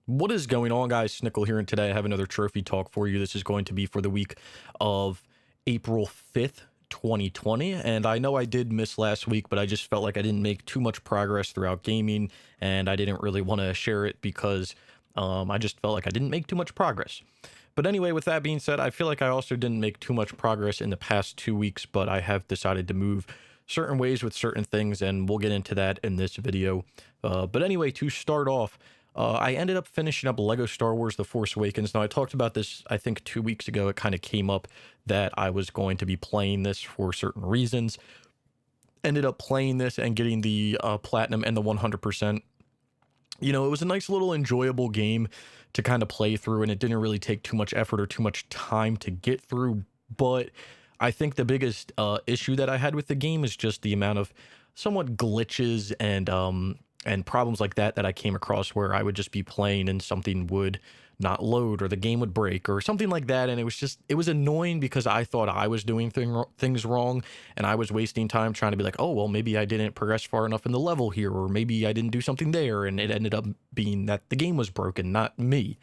What is going on, guys? Snickel here, and today I have another trophy talk for you. This is going to be for the week of April 5th, 2020. And I know I did miss last week, but I just felt like I didn't make too much progress throughout gaming, and I didn't really want to share it because I just felt like I didn't make too much progress. But anyway, with that being said, I feel like I also didn't make too much progress in the past 2 weeks, but I have decided to move certain ways with certain things, and we'll get into that in this video. But anyway, to start off, I ended up finishing up Lego Star Wars The Force Awakens. Now, I talked about this, I think, 2 weeks ago. It kind of came up that I was going to be playing this for certain reasons. Ended up playing this and getting the Platinum and the 100%. You know, it was a nice little enjoyable game to kind of play through, and it didn't really take too much effort or too much time to get through. But I think the biggest issue that I had with the game is just the amount of somewhat glitches and problems like that I came across, where I would just be playing and something would not load or the game would break or something like that. And it was annoying because I thought I was doing things wrong, and I was wasting time trying to be like, oh, well, maybe I didn't progress far enough in the level here, or maybe I didn't do something there. And it ended up being that the game was broken, not me.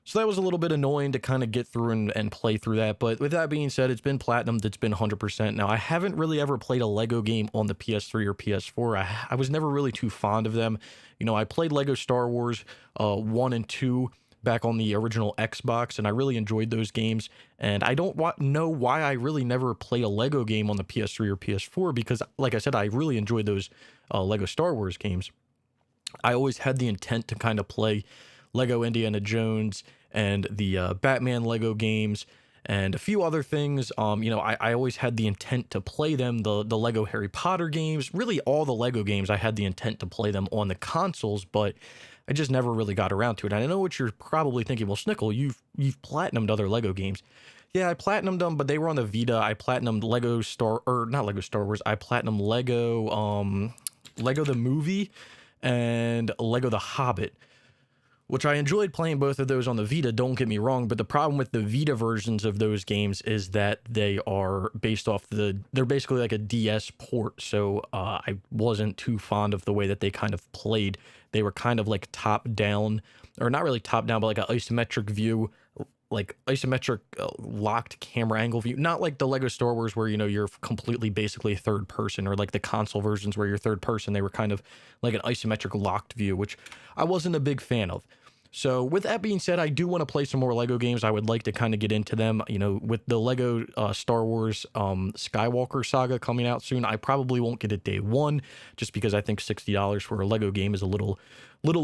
So that was a little bit annoying to kind of get through and play through that. But with that being said, it's been platinum. It's been 100%. Now, I haven't really ever played a Lego game on the PS3 or PS4. I was never really too fond of them. You know, I played Lego Star Wars 1 and 2 back on the original Xbox, and I really enjoyed those games. And I don't know why I really never played a Lego game on the PS3 or PS4, because, like I said, I really enjoyed those Lego Star Wars games. I always had the intent to kind of play Lego Indiana Jones and the Batman Lego games and a few other things. You know, I always had the intent to play them. The Lego Harry Potter games, really all the Lego games, I had the intent to play them on the consoles, but I just never really got around to it. And I know what you're probably thinking. Well, Snickel, you've platinumed other Lego games. Yeah, I platinumed them, but they were on the Vita. I platinumed not Lego Star Wars. I platinumed Lego the Movie and Lego the Hobbit, which I enjoyed playing both of those on the Vita, don't get me wrong. But the problem with the Vita versions of those games is that they are based off they're basically like a DS port. So I wasn't too fond of the way that they kind of played. They were kind of like top down, or not really top down, but like an isometric view, like isometric locked camera angle view. Not like the Lego Star Wars where, you know, you're completely basically third person, or like the console versions where you're third person. They were kind of like an isometric locked view, which I wasn't a big fan of. So with that being said, I do want to play some more Lego games. I would like to kind of get into them. You know, with the Lego Star Wars Skywalker saga coming out soon, I probably won't get it day one, just because I think $60 for a Lego game is a little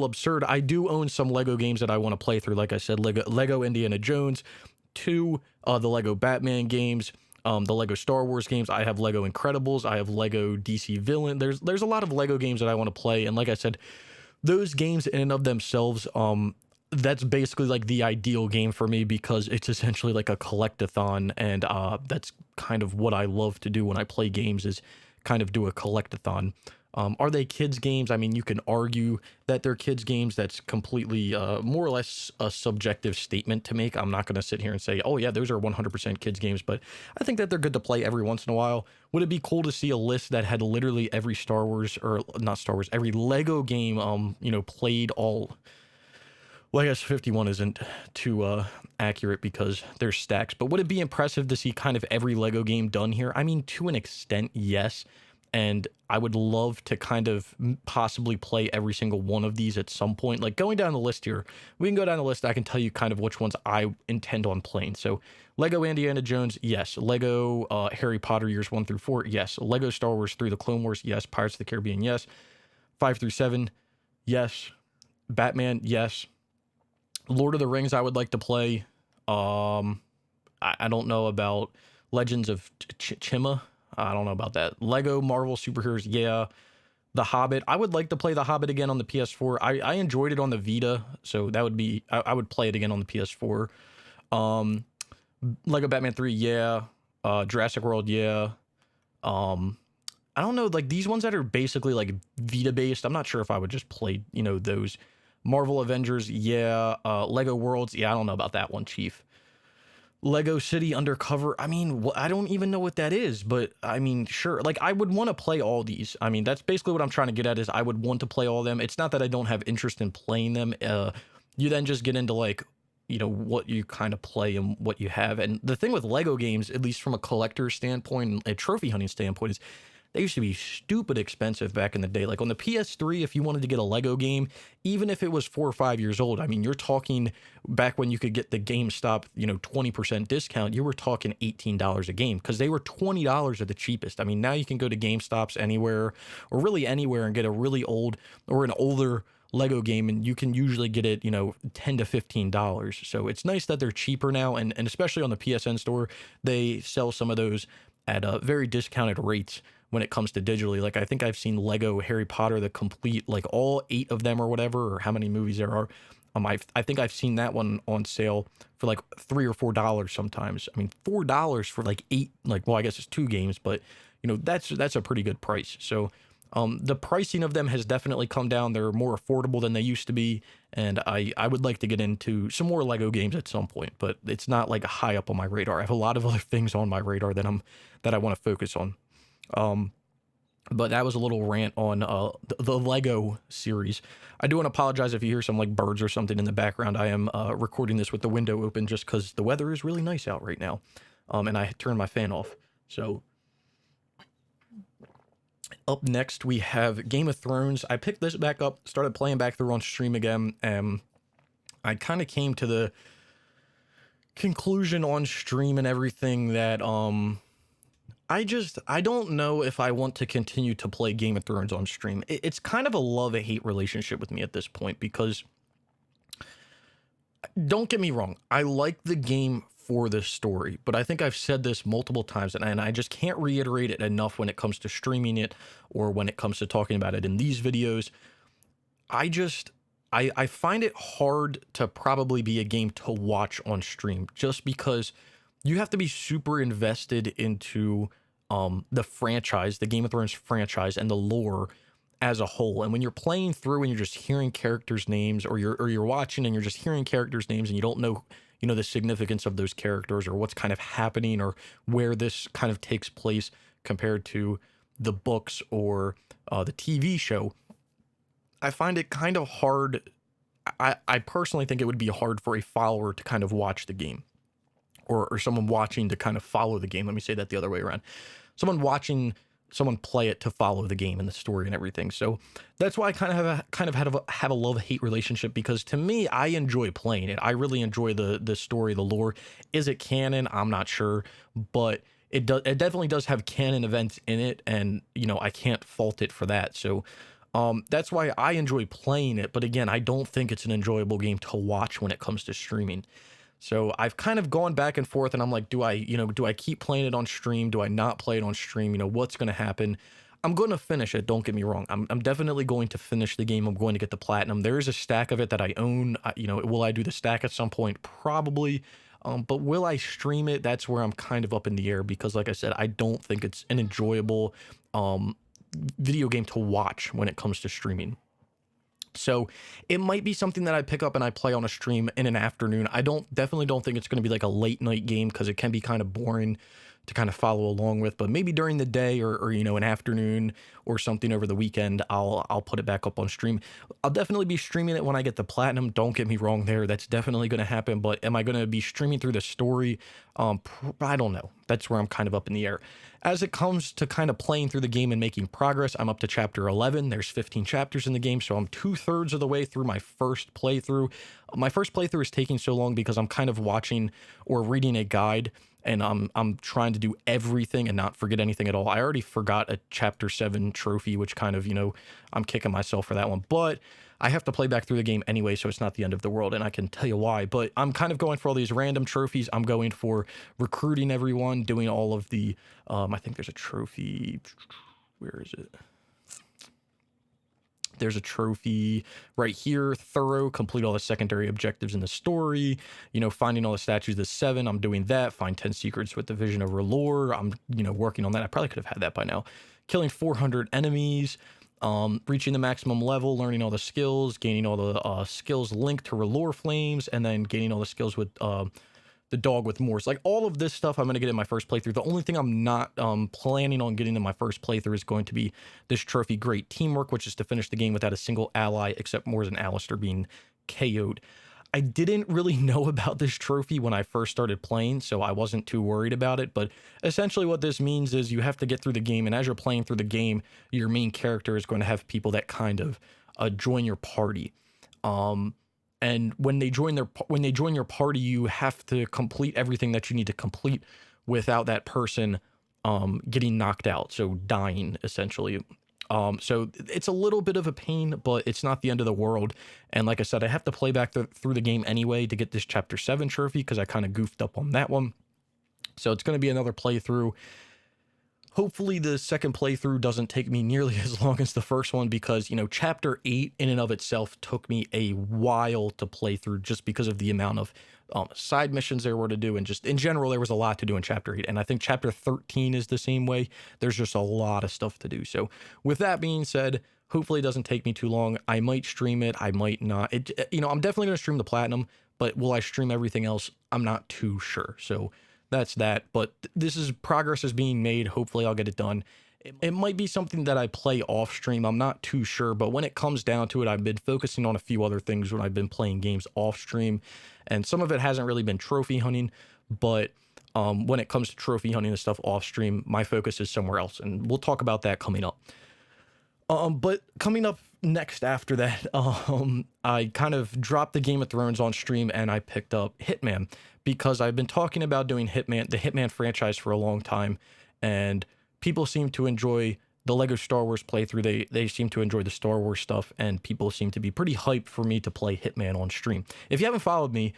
absurd. I do own some Lego games that I want to play through. Like I said, Lego Indiana Jones, the Lego Batman games, the Lego Star Wars games. I have Lego Incredibles. I have Lego DC Villain. There's a lot of Lego games that I want to play, and like I said, those games in and of themselves, that's basically like the ideal game for me, because it's essentially like a collectathon, and that's kind of what I love to do when I play games, is kind of do a collectathon. Are they kids games? I mean, you can argue that they're kids games. That's completely more or less a subjective statement to make. I'm not going to sit here and say, oh yeah, those are 100% kids games, but I think that they're good to play every once in a while. Would it be cool to see a list that had literally every Star Wars, or not Star Wars, every Lego game, you know, played all? Well, I guess 51 isn't too accurate because there's stacks, but would it be impressive to see kind of every Lego game done here? I mean, to an extent, yes. And I would love to kind of possibly play every single one of these at some point. Like, going down the list here, we can go down the list. I can tell you kind of which ones I intend on playing. So Lego Indiana Jones, yes. Lego Harry Potter years 1 through 4, yes. Lego Star Wars 3, The Clone Wars, yes. Pirates of the Caribbean, yes. 5 through 7, yes. Batman, yes. Lord of the Rings, I would like to play. I don't know about Legends of Chima. I don't know about that. Lego Marvel Superheroes, yeah. The Hobbit, I would like to play The Hobbit again on the PS4. I enjoyed it on the Vita, so that would be, I would play it again on the PS4. Lego Batman 3, yeah. Jurassic World, yeah. I don't know, like these ones that are basically like Vita based, I'm not sure if I would just play, you know, those. Marvel Avengers, yeah. Lego Worlds, yeah, I don't know about that one, Chief. Lego City Undercover, I mean, I don't even know what that is, but I mean, sure. Like, I would want to play all these. I mean, that's basically what I'm trying to get at, is I would want to play all of them. It's not that I don't have interest in playing them. you then just get into like, what you kind of play and what you have. And the thing with Lego games, at least from a collector's standpoint and a trophy hunting standpoint, is they used to be stupid expensive back in the day. Like on the PS3, if you wanted to get a Lego game, even if it was 4 or 5 years old, I mean, you're talking back when you could get the GameStop, 20% discount, you were talking $18 a game because they were $20 at the cheapest. I mean, now you can go to GameStops anywhere or really anywhere and get a really old or an older Lego game, and you can usually get it, $10 to $15. So it's nice that they're cheaper now, and especially on the PSN store, they sell some of those at very discounted rates when it comes to digitally. Like I think I've seen Lego Harry Potter, the complete, like all 8 of them or whatever, or how many movies there are. I think I've seen that one on sale for like $3 or $4 sometimes. I mean, $4 for like 8, like, well, I guess it's 2 games, but that's a pretty good price. So the pricing of them has definitely come down. They're more affordable than they used to be. And I would like to get into some more Lego games at some point, but it's not like high up on my radar. I have a lot of other things on my radar that I want to focus on. But that was a little rant on the Lego series. I do want to apologize if you hear some like birds or something in the background. I am recording this with the window open just because the weather is really nice out right now. And I turned my fan off. So up next, we have Game of Thrones. I picked this back up, started playing back through on stream again, and I kind of came to the conclusion on stream and everything that I don't know if I want to continue to play Game of Thrones on stream. It's kind of a love-hate relationship with me at this point because, don't get me wrong, I like the game for this story, but I think I've said this multiple times, and I just can't reiterate it enough when it comes to streaming it or when it comes to talking about it in these videos. I find it hard to probably be a game to watch on stream just because you have to be super invested into the franchise, the Game of Thrones franchise, and the lore as a whole. And when you're playing through and you're just hearing characters' names, or you're watching and you're just hearing characters' names, and you don't know, the significance of those characters or what's kind of happening or where this kind of takes place compared to the books or the TV show, I find it kind of hard. I personally think it would be hard for a follower to kind of watch the game, or someone watching to kind of follow the game. Let me say that the other way around. Someone watching someone play it to follow the game and the story and everything. So that's why I kind of have a love-hate relationship, because to me, I enjoy playing it. I really enjoy the story, the lore. Is it canon? I'm not sure, but it definitely does have canon events in it, and I can't fault it for that. So that's why I enjoy playing it. But again, I don't think it's an enjoyable game to watch when it comes to streaming. So I've kind of gone back and forth, and I'm like, do I keep playing it on stream? Do I not play it on stream? What's going to happen? I'm going to finish it. Don't get me wrong. I'm definitely going to finish the game. I'm going to get the platinum. There is a stack of it that I own. Will I do the stack at some point? Probably. But will I stream it? That's where I'm kind of up in the air, because like I said, I don't think it's an enjoyable video game to watch when it comes to streaming. So it might be something that I pick up and I play on a stream in an afternoon. I definitely don't think it's going to be like a late night game, because it can be kind of boring to kind of follow along with. But maybe during the day or an afternoon or something over the weekend, I'll put it back up on stream. I'll definitely be streaming it when I get the platinum. Don't get me wrong there. That's definitely going to happen. But am I going to be streaming through the story? I don't know. That's where I'm kind of up in the air. As it comes to kind of playing through the game and making progress, I'm up to chapter 11. There's 15 chapters in the game, so I'm 2/3 of the way through my first playthrough. My first playthrough is taking so long because I'm kind of watching or reading a guide, and I'm trying to do everything and not forget anything at all. I already forgot a chapter 7 trophy, which kind of, I'm kicking myself for that one. But I have to play back through the game anyway, so it's not the end of the world, and I can tell you why. But I'm kind of going for all these random trophies. I'm going for recruiting everyone, doing all of the, I think there's a trophy. Where is it? There's a trophy right here. Thorough, complete all the secondary objectives in the story. Finding all the statues of the 7. I'm doing that. Find 10 secrets with the vision of lore. I'm, working on that. I probably could have had that by now. Killing 400 enemies. Reaching the maximum level, learning all the skills, gaining all the skills linked to lore flames, and then gaining all the skills with the dog with Morse. Like all of this stuff I'm going to get in my first playthrough. The only thing I'm not planning on getting in my first playthrough is going to be this trophy, Great Teamwork, which is to finish the game without a single ally except Morse and Alistair being KO'd. I didn't really know about this trophy when I first started playing, so I wasn't too worried about it. But essentially, what this means is you have to get through the game, and as you're playing through the game, your main character is going to have people that kind of join your party. And when they join your party, you have to complete everything that you need to complete without that person getting knocked out, so dying essentially. So it's a little bit of a pain, but it's not the end of the world. And like I said, I have to play back through the game anyway to get this Chapter 7 trophy because I kind of goofed up on that one. So it's going to be another playthrough. Hopefully the second playthrough doesn't take me nearly as long as the first one because, Chapter 8 in and of itself took me a while to play through just because of the amount of side missions there were to do. And just in general, there was a lot to do in Chapter 8. And I think Chapter 13 is the same way. There's just a lot of stuff to do. So with that being said, hopefully it doesn't take me too long. I might stream it. I might not. I'm definitely going to stream the Platinum, but will I stream everything else? I'm not too sure. So that's that. But progress is being made. Hopefully I'll get it done. It might be something that I play off stream. I'm not too sure, but when it comes down to it, I've been focusing on a few other things when I've been playing games off stream, and some of it hasn't really been trophy hunting, but when it comes to trophy hunting and stuff off stream, my focus is somewhere else, and we'll talk about that coming up. But coming up next after that, I kind of dropped the Game of Thrones on stream and I picked up Hitman because I've been talking about doing the Hitman franchise for a long time, and people seem to enjoy the Lego Star Wars playthrough. They seem to enjoy the Star Wars stuff, and people seem to be pretty hyped for me to play Hitman on stream. If you haven't followed me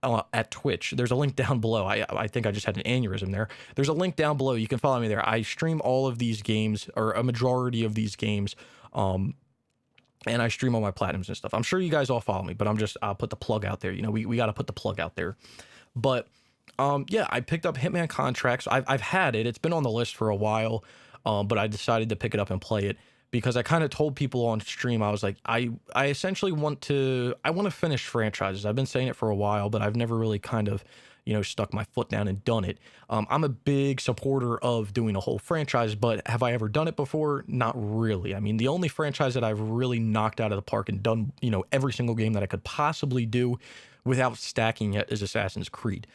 at Twitch, there's a link down below. I think I just had an aneurysm there. There's a link down below. You can follow me there. I stream all of these games, or a majority of these games, and I stream all my platinums and stuff. I'm sure you guys all follow me, but I'll put the plug out there. We got to put the plug out there. But yeah, I picked up Hitman Contracts. I've had it. It's been on the list for a while, but I decided to pick it up and play it because I kind of told people on stream, I was like, I essentially want to finish franchises. I've been saying it for a while, but I've never really kind of, stuck my foot down and done it. I'm a big supporter of doing a whole franchise, but have I ever done it before? Not really. I mean, the only franchise that I've really knocked out of the park and done, every single game that I could possibly do without stacking it is Assassin's Creed.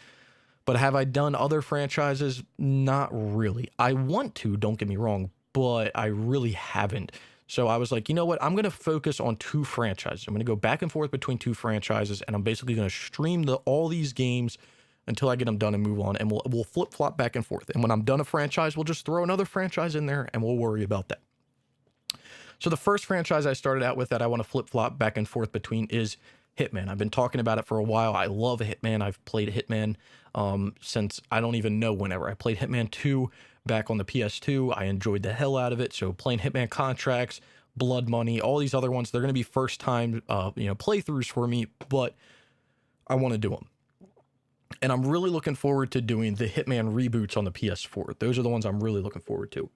But have I done other franchises? Not really. I want to, don't get me wrong, but I really haven't. So I was like, you know what? I'm going to focus on two franchises. I'm going to go back and forth between two franchises, and I'm basically going to stream all these games until I get them done and move on, and we'll flip-flop back and forth. And when I'm done a franchise, we'll just throw another franchise in there, and we'll worry about that. So the first franchise I started out with that I want to flip-flop back and forth between is Hitman. I've been talking about it for a while. I love Hitman. I've played Hitman since I don't even know whenever. I played Hitman 2 back on the PS2. I enjoyed the hell out of it. So playing Hitman Contracts, Blood Money, all these other ones, they're going to be first time playthroughs for me, but I want to do them. And I'm really looking forward to doing the Hitman reboots on the PS4. Those are the ones I'm really looking forward to.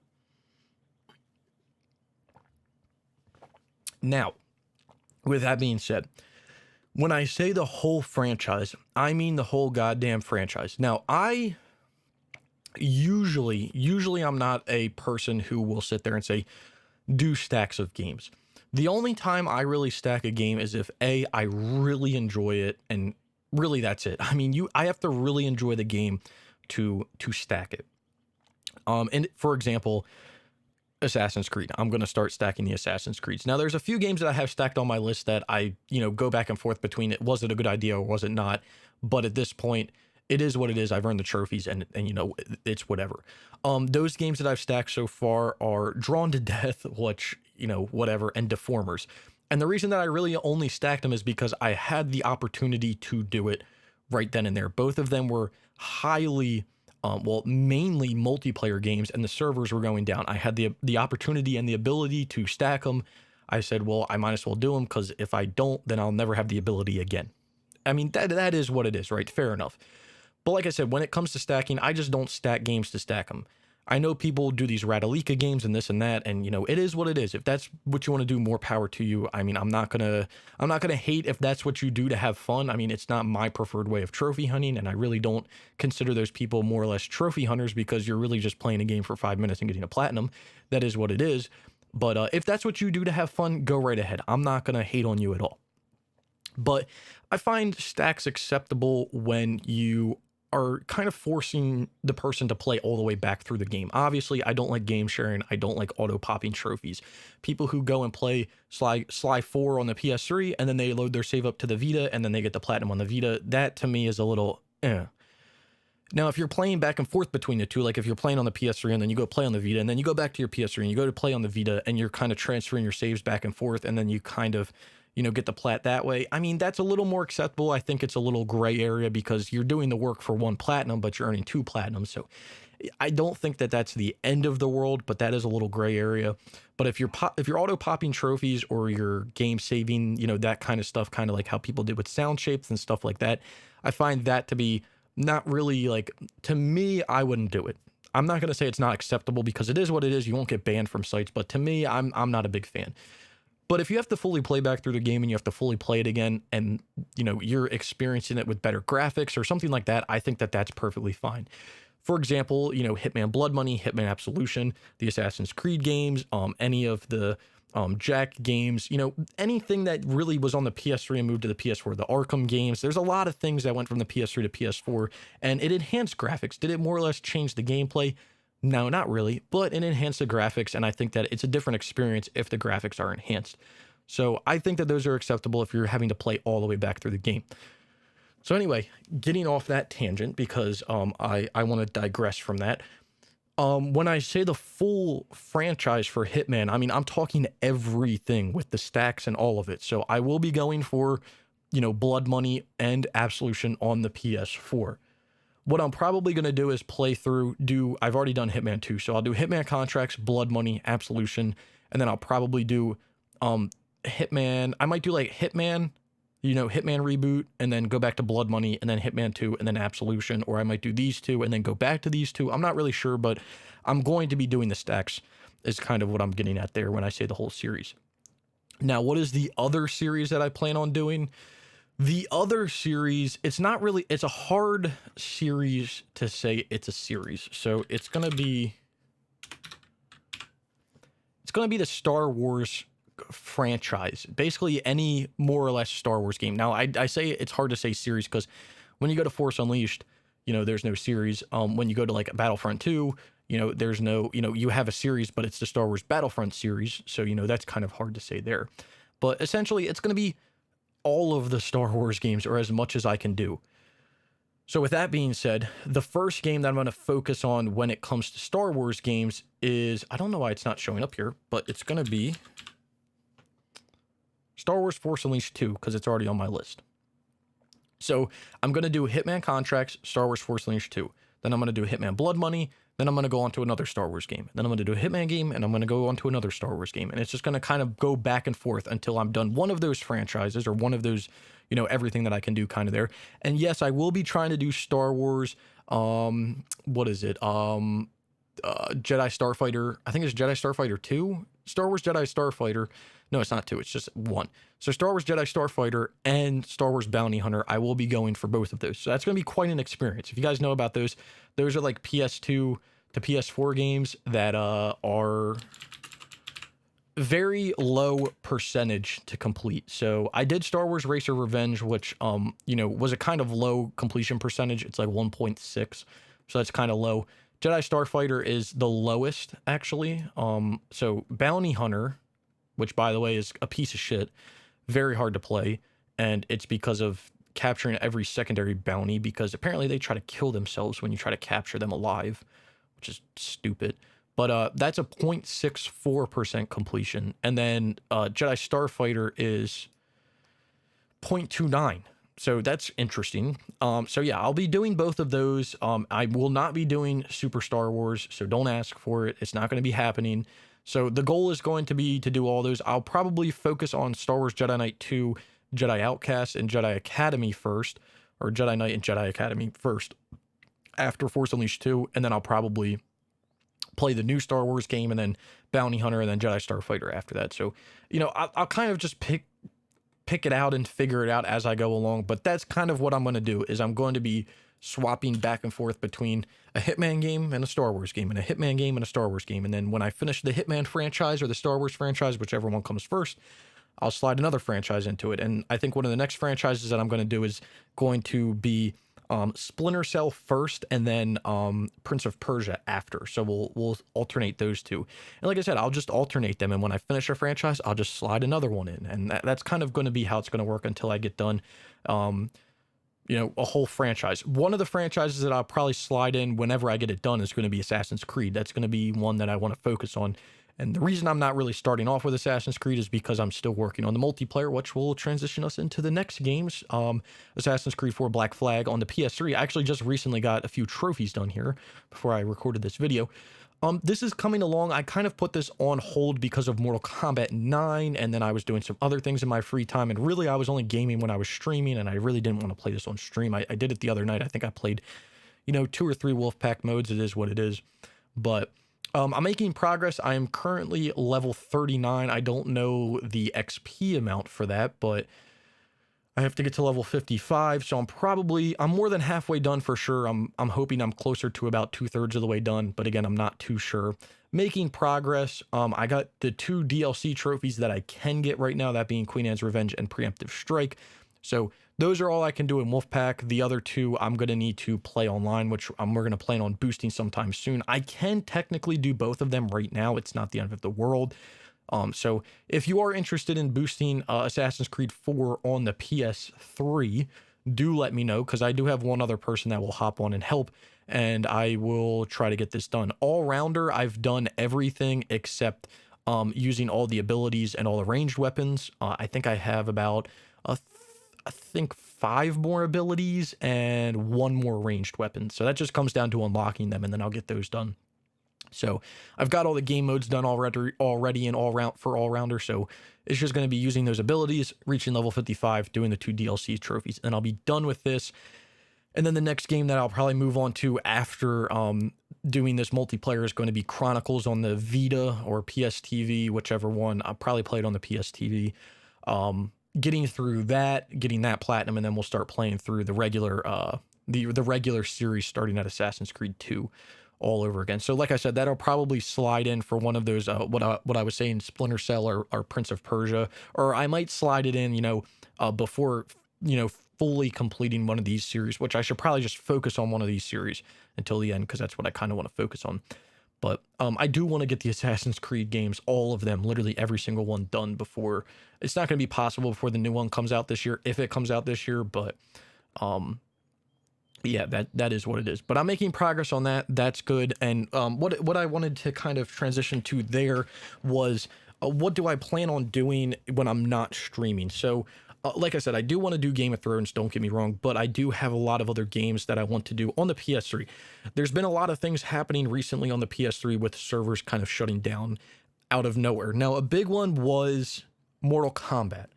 Now, with that being said, when I say the whole franchise, I mean the whole goddamn franchise. Now, I usually I'm not a person who will sit there and say, do stacks of games. The only time I really stack a game is if I really enjoy it, and really that's it. I mean, I have to really enjoy the game to stack it. And for example, Assassin's Creed. I'm going to start stacking the Assassin's Creeds. Now, there's a few games that I have stacked on my list that I, go back and forth between it. Was it a good idea or was it not? But at this point, it is what it is. I've earned the trophies and it's whatever. Those games that I've stacked so far are Drawn to Death, which, whatever, and Deformers. And the reason that I really only stacked them is because I had the opportunity to do it right then and there. Both of them were highly mainly multiplayer games, and the servers were going down. I had the opportunity and the ability to stack them. I said, well, I might as well do them, because if I don't, then I'll never have the ability again. I mean, that is what it is, right? Fair enough. But like I said, when it comes to stacking, I just don't stack games to stack them. I know people do these Radalika games and this and that, and it is what it is. If that's what you want to do, more power to you. I mean, I'm not gonna hate if that's what you do to have fun. I mean, it's not my preferred way of trophy hunting, and I really don't consider those people more or less trophy hunters, because you're really just playing a game for 5 minutes and getting a platinum. That is what it is. But if that's what you do to have fun, go right ahead. I'm not gonna hate on you at all. But I find stacks acceptable when you are kind of forcing the person to play all the way back through the game. Obviously, I don't like game sharing. I don't like auto popping trophies. People who go and play Sly 4 on the PS3 and then they load their save up to the Vita and then they get the platinum on the Vita, that to me is a little eh. Now, if you're playing back and forth between the two, like if you're playing on the PS3 and then you go play on the Vita and then you go back to your PS3 and you go to play on the Vita and you're kind of transferring your saves back and forth and then you kind of, get the plat that way. I mean, that's a little more acceptable. I think it's a little gray area because you're doing the work for 1 platinum, but you're earning 2 platinums. So I don't think that that's the end of the world, but that is a little gray area. But if you're auto popping trophies or you're game saving, that kind of stuff, kind of like how people did with sound shapes and stuff like that, I find that to be not really like, to me, I wouldn't do it. I'm not going to say it's not acceptable because it is what it is. You won't get banned from sites, but to me, I'm not a big fan. But if you have to fully play back through the game and you have to fully play it again and, you're experiencing it with better graphics or something like that, I think that that's perfectly fine. For example, Hitman Blood Money, Hitman Absolution, the Assassin's Creed games, any of the Jack games, anything that really was on the PS3 and moved to the PS4, the Arkham games. There's a lot of things that went from the PS3 to PS4 and it enhanced graphics. Did it more or less change the gameplay? No, not really, but it enhanced the graphics, and I think that it's a different experience if the graphics are enhanced. So I think that those are acceptable if you're having to play all the way back through the game. So anyway, getting off that tangent because I want to digress from that. When I say the full franchise for Hitman, I mean, I'm talking everything with the stacks and all of it. So I will be going for, Blood Money and Absolution on the PS4. What I'm probably going to do is I've already done Hitman 2, so I'll do Hitman Contracts, Blood Money, Absolution, and then I'll probably do Hitman. I might do like Hitman, Hitman Reboot, and then go back to Blood Money, and then Hitman 2, and then Absolution, or I might do these two, and then go back to these two. I'm not really sure, but I'm going to be doing the stacks is kind of what I'm getting at there when I say the whole series. Now, what is the other series that I plan on doing? The other series, it's a hard series to say it's a series. So it's going to be the Star Wars franchise. Basically any more or less Star Wars game. Now, I say it's hard to say series because when you go to Force Unleashed, there's no series. When you go to like Battlefront 2, there's no, you have a series, but it's the Star Wars Battlefront series. So, that's kind of hard to say there. But essentially, it's going to be all of the Star Wars games, or as much as I can do. So with that being said, the first game that I'm going to focus on when it comes to Star Wars games is, I don't know why it's not showing up here, but it's going to be Star Wars Force Unleashed 2, because it's already on my list. So I'm going to do Hitman Contracts, Star Wars Force Unleashed 2. Then I'm going to do Hitman Blood Money. Then I'm going to go on to another Star Wars game. Then I'm going to do a Hitman game, and I'm going to go on to another Star Wars game. And it's just going to kind of go back and forth until I'm done one of those franchises or one of those, everything that I can do kind of there. And yes, I will be trying to do Star Wars, what is it? Jedi Starfighter. I think it's Jedi Starfighter 2. Star Wars Jedi Starfighter. No, it's not 2. It's just 1. So Star Wars Jedi Starfighter and Star Wars Bounty Hunter, I will be going for both of those. So that's going to be quite an experience. If you guys know about those are like PS2 to PS4 games that are very low percentage to complete. So I did Star Wars Racer Revenge, which, was a kind of low completion percentage. It's like 1.6. So that's kind of low. Jedi Starfighter is the lowest, actually. So Bounty Hunter, which by the way is a piece of shit, very hard to play, and it's because of capturing every secondary bounty, because apparently they try to kill themselves when you try to capture them alive, which is stupid. But that's a 0.64% completion, and then Jedi Starfighter is 0.29. So that's interesting. So yeah, I'll be doing both of those. I will not be doing Super Star Wars, so don't ask for it. It's not going to be happening. So the goal is going to be to do all those. I'll probably focus on Star Wars Jedi Knight 2, Jedi Outcast, and Jedi Academy first, or Jedi Knight and Jedi Academy first, after Force Unleashed 2, and then I'll probably play the new Star Wars game, and then Bounty Hunter, and then Jedi Starfighter after that. So, I'll kind of just pick it out and figure it out as I go along, but that's kind of what I'm going to do, is I'm going to be swapping back and forth between a Hitman game and a Star Wars game, and a Hitman game and a Star Wars game. And then when I finish the Hitman franchise or the Star Wars franchise, whichever one comes first, I'll slide another franchise into it. And I think one of the next franchises that I'm going to do is going to be Splinter Cell first, and then Prince of Persia after. So we'll alternate those two. And like I said, I'll just alternate them. And when I finish a franchise, I'll just slide another one in. And that's kind of going to be how it's going to work until I get done. A whole franchise. One of the franchises that I'll probably slide in whenever I get it done is going to be Assassin's Creed. That's going to be one that I want to focus on. And the reason I'm not really starting off with Assassin's Creed is because I'm still working on the multiplayer, which will transition us into the next games. Assassin's Creed 4 Black Flag on the PS3. I actually just recently got a few trophies done here before I recorded this video. This is coming along. I kind of put this on hold because of Mortal Kombat 9, and then I was doing some other things in my free time, and really I was only gaming when I was streaming, and I really didn't want to play this on stream. I did it the other night. I think I played, 2 or 3 Wolfpack modes. It is what it is. But I'm making progress. I am currently level 39. I don't know the XP amount for that, but I have to get to level 55, so I'm more than halfway done for sure. I'm hoping I'm closer to about 2/3 of the way done, but again, I'm not too sure. Making progress. I got the 2 DLC trophies that I can get right now, that being Queen Anne's Revenge and Preemptive Strike. So those are all I can do in Wolfpack. The other 2, I'm going to need to play online, which we're going to plan on boosting sometime soon. I can technically do both of them right now. It's not the end of the world. So if you are interested in boosting Assassin's Creed 4 on the PS3, do let me know, because I do have one other person that will hop on and help, and I will try to get this done. All-rounder, I've done everything except using all the abilities and all the ranged weapons. I think I have about, I think 5 more abilities and 1 more ranged weapon. So that just comes down to unlocking them, and then I'll get those done. So I've got all the game modes done already in all-rounder, so it's just going to be using those abilities, reaching level 55, doing the 2 DLC trophies, and I'll be done with this. And then the next game that I'll probably move on to after doing this multiplayer is going to be Chronicles on the Vita or PSTV, whichever one. I'll probably play it on the PSTV. Getting through that, getting that platinum, and then we'll start playing through the regular the regular series, starting at Assassin's Creed 2. All over again. So like I said, that'll probably slide in for one of those, what I was saying, Splinter Cell or Prince of Persia, or I might slide it in, before, fully completing one of these series, which I should probably just focus on one of these series until the end, because that's what I kind of want to focus on. But I do want to get the Assassin's Creed games, all of them, literally every single one, done before. It's not going to be possible before the new one comes out this year, if it comes out this year, but yeah, that is what it is. But I'm making progress on that. That's good. And what I wanted to kind of transition to there was what do I plan on doing when I'm not streaming? So like I said, I do want to do Game of Thrones, don't get me wrong, but I do have a lot of other games that I want to do on the PS3. There's been a lot of things happening recently on the PS3 with servers kind of shutting down out of nowhere. Now, a big one was Mortal Kombat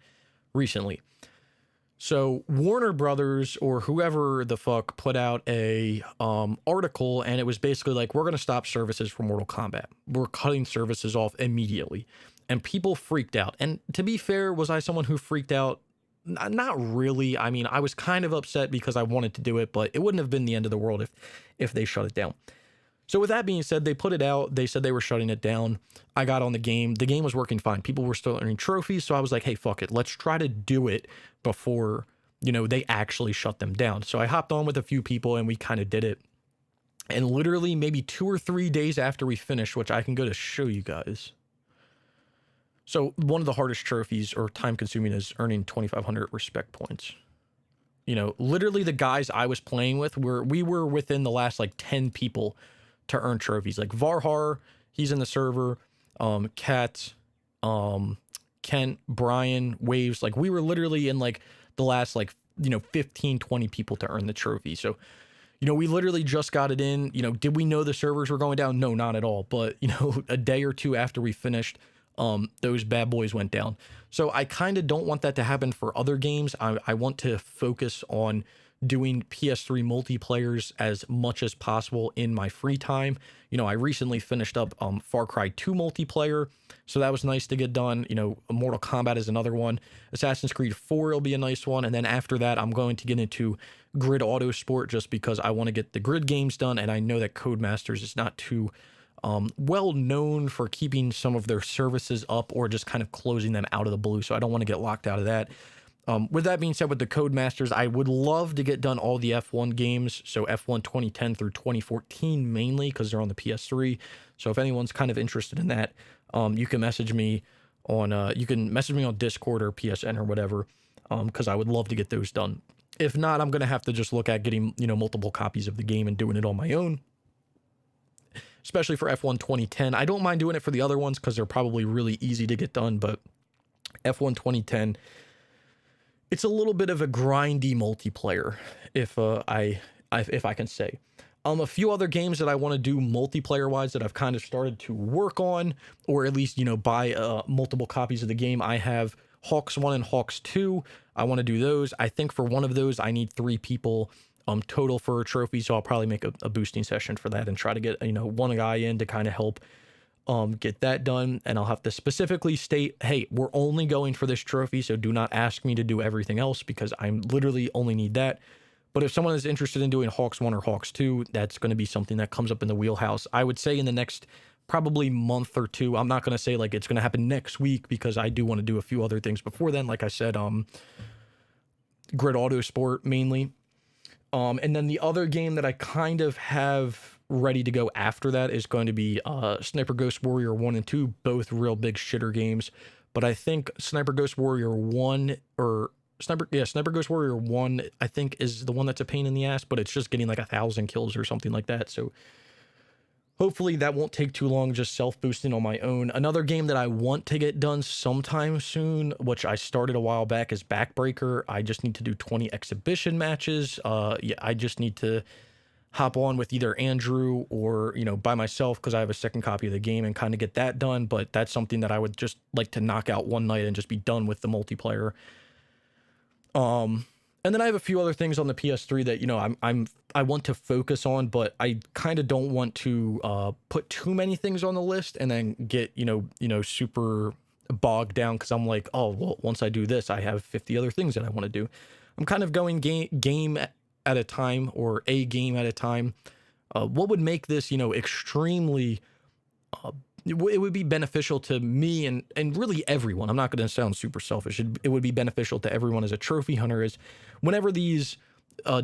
recently. So Warner Brothers or whoever the fuck put out a article, and it was basically like, we're going to stop services for Mortal Kombat. We're cutting services off immediately. And people freaked out. And to be fair, was I someone who freaked out? Not really. I mean, I was kind of upset because I wanted to do it, but it wouldn't have been the end of the world if they shut it down. So with that being said, they put it out. They said they were shutting it down. I got on the game. The game was working fine. People were still earning trophies. So I was like, hey, fuck it. Let's try to do it before, they actually shut them down. So I hopped on with a few people and we kind of did it. And literally maybe 2 or 3 days after we finished, which I can go to show you guys. So one of the hardest trophies or time consuming is earning 2,500 respect points. Literally the guys I was playing with we were within the last like 10 people to earn trophies. Like Varhar, he's in the server, Kat, Kent, Brian, Waves, like we were literally in like the last like 15, 20 people to earn the trophy. So we literally just got it in. Did we know the servers were going down? No, not at all. But a day or two after we finished, those bad boys went down. So I kind of don't want that to happen for other games. I want to focus on doing PS3 multiplayers as much as possible in my free time. I recently finished up Far Cry 2 multiplayer, so that was nice to get done. Mortal Kombat is another one. Assassin's Creed 4 will be a nice one, and then after that, I'm going to get into Grid Autosport just because I want to get the grid games done, and I know that Codemasters is not too well known for keeping some of their services up or just kind of closing them out of the blue. So I don't want to get locked out of that. With that being said, with the Codemasters, I would love to get done all the F1 games. So F1 2010 through 2014 mainly, because they're on the PS3. So if anyone's kind of interested in that, you can message me on Discord or PSN or whatever, because I would love to get those done. If not, I'm gonna have to just look at getting multiple copies of the game and doing it on my own. Especially for F1 2010. I don't mind doing it for the other ones because they're probably really easy to get done, but F1 2010, it's a little bit of a grindy multiplayer, if I can say. A few other games that I want to do multiplayer wise that I've kind of started to work on, or at least buy multiple copies of the game. I have Hawks 1 and Hawks 2. I want to do those. I think for one of those I need 3 people total for a trophy, so I'll probably make a boosting session for that and try to get one guy in to kind of help get that done. And I'll have to specifically state, hey, we're only going for this trophy, so do not ask me to do everything else because I'm literally only need that. But if someone is interested in doing Hawks 1 or Hawks 2, that's going to be something that comes up in the wheelhouse. I would say in the next probably month or two. I'm not going to say like it's going to happen next week because I do want to do a few other things before then. Like I said, Grid Autosport mainly. And then the other game that I kind of have ready to go after that is going to be Sniper Ghost Warrior 1 and 2, both real big shitter games. But I think Sniper Ghost Warrior 1 Sniper Ghost Warrior 1, I think, is the one that's a pain in the ass, but it's just getting like 1,000 kills or something like that. So hopefully that won't take too long, just self-boosting on my own. Another game that I want to get done sometime soon, which I started a while back, is Backbreaker. I just need to do 20 exhibition matches. I just need to hop on with either Andrew or, by myself because I have a second copy of the game and kind of get that done. But that's something that I would just like to knock out one night and just be done with the multiplayer. And then I have a few other things on the PS3 that, I want to focus on, but I kind of don't want to put too many things on the list and then get, super bogged down because I'm like, oh, well, once I do this, I have 50 other things that I want to do. I'm kind of going game at a time or a game at a time. What would make this, extremely it would be beneficial to me and really everyone. I'm not going to sound super selfish. It would be beneficial to everyone as a trophy hunter is whenever these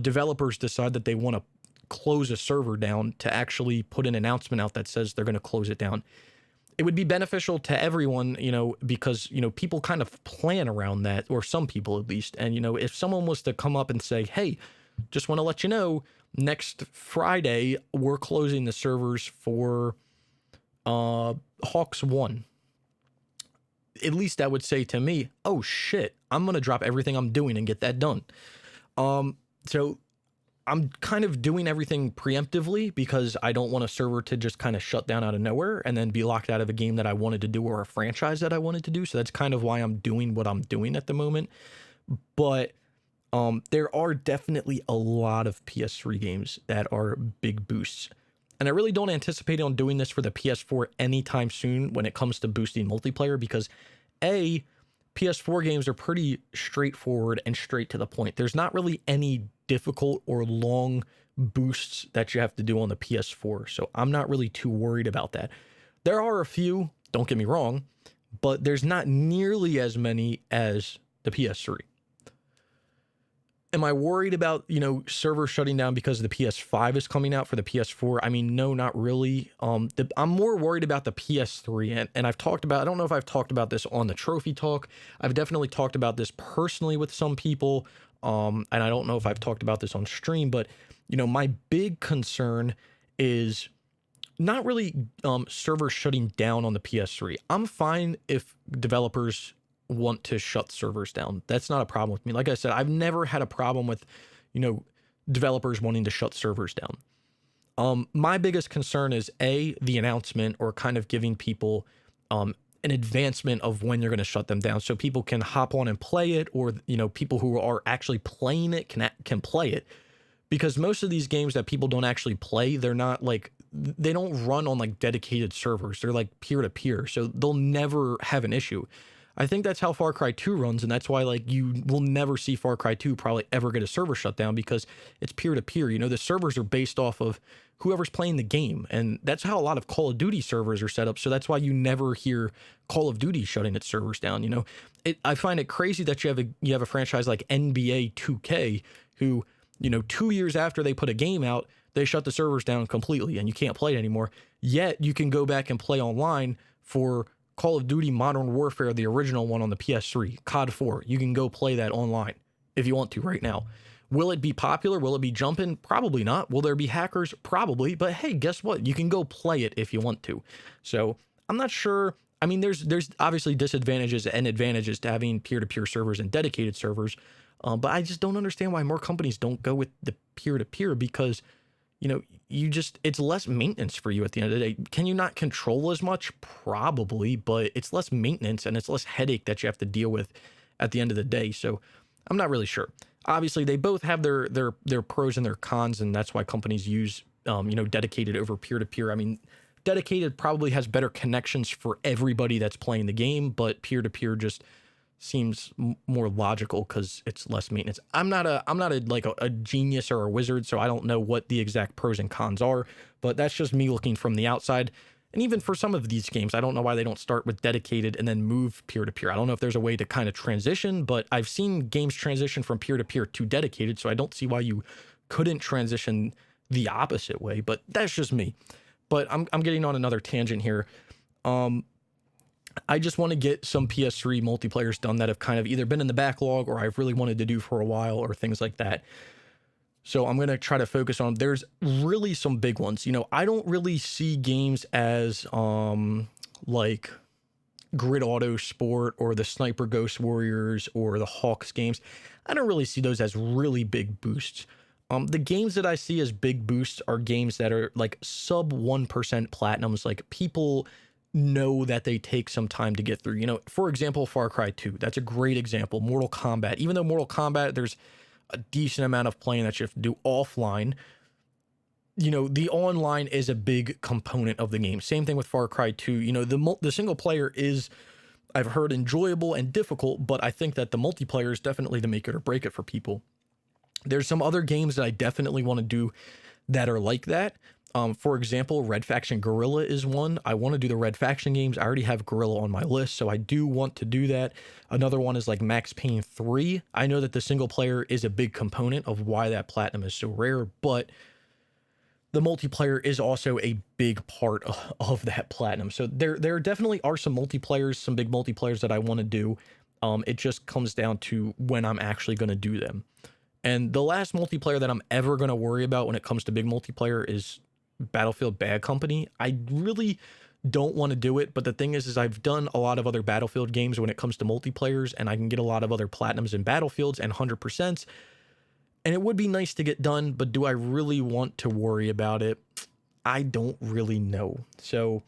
developers decide that they want to close a server down to actually put an announcement out that says they're going to close it down. It would be beneficial to everyone, because, people kind of plan around that, or some people at least. And, if someone was to come up and say, hey, just want to let you know, next Friday, we're closing the servers for Hawks 1. At least that would say to me, oh shit, I'm going to drop everything I'm doing and get that done. So I'm kind of doing everything preemptively because I don't want a server to just kind of shut down out of nowhere and then be locked out of a game that I wanted to do or a franchise that I wanted to do. So that's kind of why I'm doing what I'm doing at the moment. But there are definitely a lot of PS3 games that are big boosts. And I really don't anticipate on doing this for the PS4 anytime soon when it comes to boosting multiplayer because PS4 games are pretty straightforward and straight to the point. There's not really any difficult or long boosts that you have to do on the PS4. So I'm not really too worried about that. There are a few, don't get me wrong, but there's not nearly as many as the PS3. Am I worried about, servers shutting down because the PS5 is coming out for the PS4? I mean, no, not really. I'm more worried about the PS3. And I've talked about, I don't know if I've talked about this on the Trophy Talk. I've definitely talked about this personally with some people. And I don't know if I've talked about this on stream, but, my big concern is not really servers shutting down on the PS3. I'm fine if developers want to shut servers down. That's not a problem with me. Like I said, I've never had a problem with, developers wanting to shut servers down. My biggest concern is the announcement or kind of giving people an advancement of when you're going to shut them down so people can hop on and play it, or people who are actually playing it can play it. Because most of these games that people don't actually play, they're not like, they don't run on like dedicated servers. They're like peer to peer, so they'll never have an issue. I think that's how Far Cry 2 runs, and that's why like you will never see Far Cry 2 probably ever get a server shutdown because it's peer to peer. You know, the servers are based off of whoever's playing the game, and that's how a lot of Call of Duty servers are set up. So that's why you never hear Call of Duty shutting its servers down. You know, I find it crazy that you have a franchise like NBA 2K who, you know, 2 years after they put a game out, they shut the servers down completely and you can't play it anymore. Yet you can go back and play online for Call of Duty Modern Warfare, the original one on the PS3, COD 4. You can go play that online if you want to right now. Will it be popular? Will it be jumping? Probably not. Will there be hackers? Probably. But hey, guess what? You can go play it if you want to. So I'm not sure. I mean, there's obviously disadvantages and advantages to having peer-to-peer servers and dedicated servers. But I just don't understand why more companies don't go with the peer-to-peer because, you know, it's less maintenance for you at the end of the day. Can you not control as much? Probably, but it's less maintenance and it's less headache that you have to deal with at the end of the day. So I'm not really sure. Obviously, they both have their pros and their cons, and that's why companies use, you know, dedicated over peer-to-peer. I mean, dedicated probably has better connections for everybody that's playing the game, but peer-to-peer just seems more logical because it's less maintenance. I'm not a genius or a wizard, so I don't know what the exact pros and cons are, but that's just me looking from the outside. And even for some of these games, I don't know why they don't start with dedicated and then move peer-to-peer. I don't know if there's a way to kind of transition, but I've seen games transition from peer-to-peer to dedicated, so I don't see why you couldn't transition the opposite way, but that's just me. But I'm getting on another tangent here. I just want to get some PS3 multiplayers done that have kind of either been in the backlog or I've really wanted to do for a while or things like that. So I'm going to try to focus on, there's really some big ones. You know, I don't really see games as like Grid Auto Sport or the Sniper Ghost Warriors or the Hawks games. I don't really see those as really big boosts. The games that I see as big boosts are games that are like sub 1% platinums, like people know that they take some time to get through. You know, for example, Far Cry 2, that's a great example. Mortal Kombat, even though Mortal Kombat, there's a decent amount of playing that you have to do offline, you know, the online is a big component of the game. Same thing with Far Cry 2. You know, the single player is, I've heard, enjoyable and difficult, but I think that the multiplayer is definitely the make it or break it for people. There's some other games that I definitely want to do that are like that. For example, Red Faction Guerrilla is one. I want to do the Red Faction games. I already have Guerrilla on my list, so I do want to do that. Another one is like Max Payne 3. I know that the single player is a big component of why that platinum is so rare, but the multiplayer is also a big part of that platinum. So there definitely are some multiplayers, some big multiplayers that I want to do. It just comes down to when I'm actually going to do them. And the last multiplayer that I'm ever going to worry about when it comes to big multiplayer is Battlefield Bad Company. I really don't want to do it, but the thing is I've done a lot of other Battlefield games when it comes to multiplayers, and I can get a lot of other platinums in Battlefields and 100%. And it would be nice to get done, but do I really want to worry about it? I don't really know. So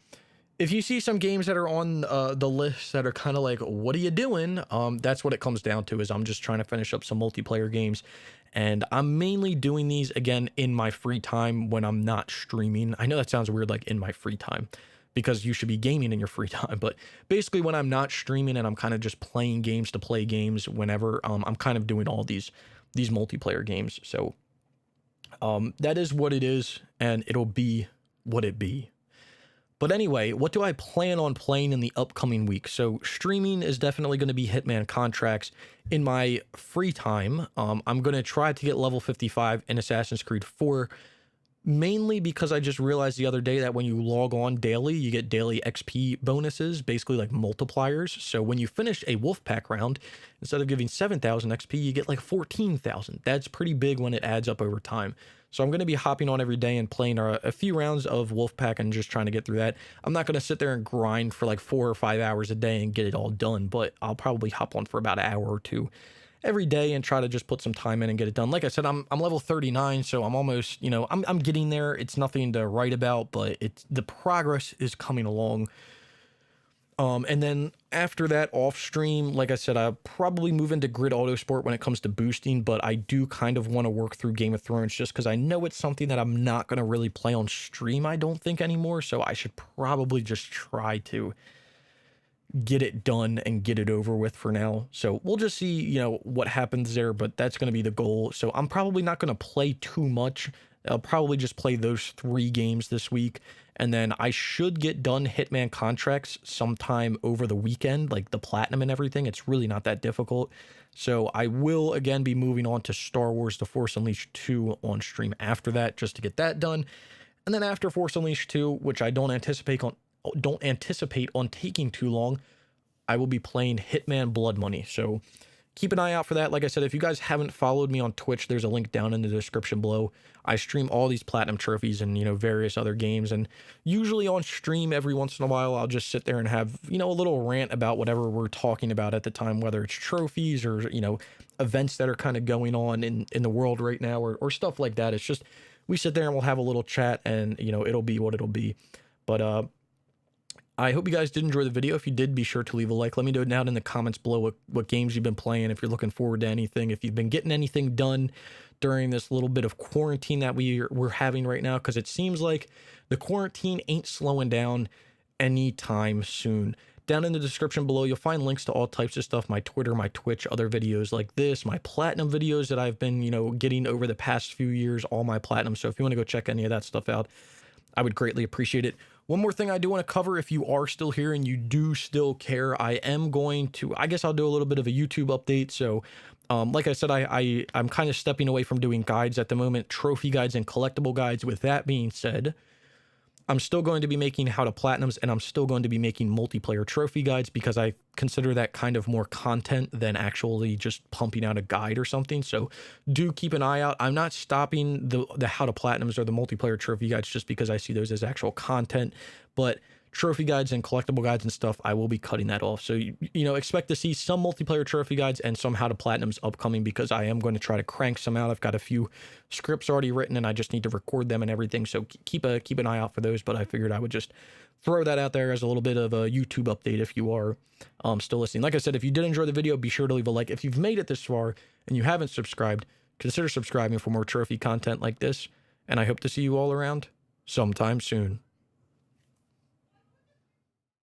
if you see some games that are on the list that are kind of like, what are you doing? That's what it comes down to, is I'm just trying to finish up some multiplayer games. And I'm mainly doing these, again, in my free time when I'm not streaming. I know that sounds weird, like in my free time, because you should be gaming in your free time. But basically when I'm not streaming and I'm kind of just playing games to play games whenever, I'm kind of doing all these multiplayer games. So that is what it is, and it'll be what it be. But anyway, what do I plan on playing in the upcoming week? So streaming is definitely going to be Hitman Contracts. In my free time, I'm going to try to get level 55 in Assassin's Creed 4, mainly because I just realized the other day that when you log on daily, you get daily XP bonuses, basically like multipliers. So when you finish a Wolfpack round, instead of giving 7,000 XP, you get like 14,000. That's pretty big when it adds up over time. So I'm going to be hopping on every day and playing a few rounds of Wolfpack and just trying to get through that. I'm not going to sit there and grind for like 4 or 5 hours a day and get it all done, but I'll probably hop on for about an hour or two every day and try to just put some time in and get it done. Like I said, I'm level 39, so I'm almost, you know, I'm getting there. It's nothing to write about, but the progress is coming along. And then after that, off stream, like I said, I'll probably move into Grid Auto Sport when it comes to boosting, but I do kind of want to work through Game of Thrones just because I know it's something that I'm not going to really play on stream, I don't think, anymore. So I should probably just try to get it done and get it over with for now. So we'll just see, you know, what happens there, but that's going to be the goal. So I'm probably not going to play too much. I'll probably just play those 3 games this week. And then I should get done Hitman contracts sometime over the weekend, like the platinum and everything. It's really not that difficult. So I will again be moving on to Star Wars The Force Unleashed 2 on stream after that, just to get that done. And then after Force Unleashed 2, which I don't anticipate on taking too long, I will be playing Hitman Blood Money. So keep an eye out for that. Like I said, if you guys haven't followed me on Twitch, there's a link down in the description below. I stream all these platinum trophies and, you know, various other games. And usually on stream, every once in a while, I'll just sit there and have, you know, a little rant about whatever we're talking about at the time, whether it's trophies or, you know, events that are kind of going on in the world right now, or stuff like that. It's just, we sit there and we'll have a little chat, and, you know, it'll be what it'll be. But, I hope you guys did enjoy the video. If you did, be sure to leave a like. Let me know down in the comments below what games you've been playing, if you're looking forward to anything, if you've been getting anything done during this little bit of quarantine that we're having right now, because it seems like the quarantine ain't slowing down anytime soon. Down in the description below, you'll find links to all types of stuff, my Twitter, my Twitch, other videos like this, my platinum videos that I've been, you know, getting over the past few years, all my platinum. So if you want to go check any of that stuff out, I would greatly appreciate it. One more thing I do want to cover, if you are still here and you do still care, I am going to, I guess I'll do a little bit of a YouTube update. So like I said, I'm kind of stepping away from doing guides at the moment, trophy guides and collectible guides. With that being said, I'm still going to be making how to platinums, and I'm still going to be making multiplayer trophy guides, because I consider that kind of more content than actually just pumping out a guide or something. So do keep an eye out. I'm not stopping the how to platinums or the multiplayer trophy guides just because I see those as actual content, but trophy guides and collectible guides and stuff, I will be cutting that off. So, you know, expect to see some multiplayer trophy guides and some how to platinums upcoming, because I am going to try to crank some out. I've got a few scripts already written and I just need to record them and everything. So keep an eye out for those, but I figured I would just throw that out there as a little bit of a YouTube update if you are still listening. Like I said, if you did enjoy the video, be sure to leave a like. If you've made it this far and you haven't subscribed, consider subscribing for more trophy content like this. And I hope to see you all around sometime soon.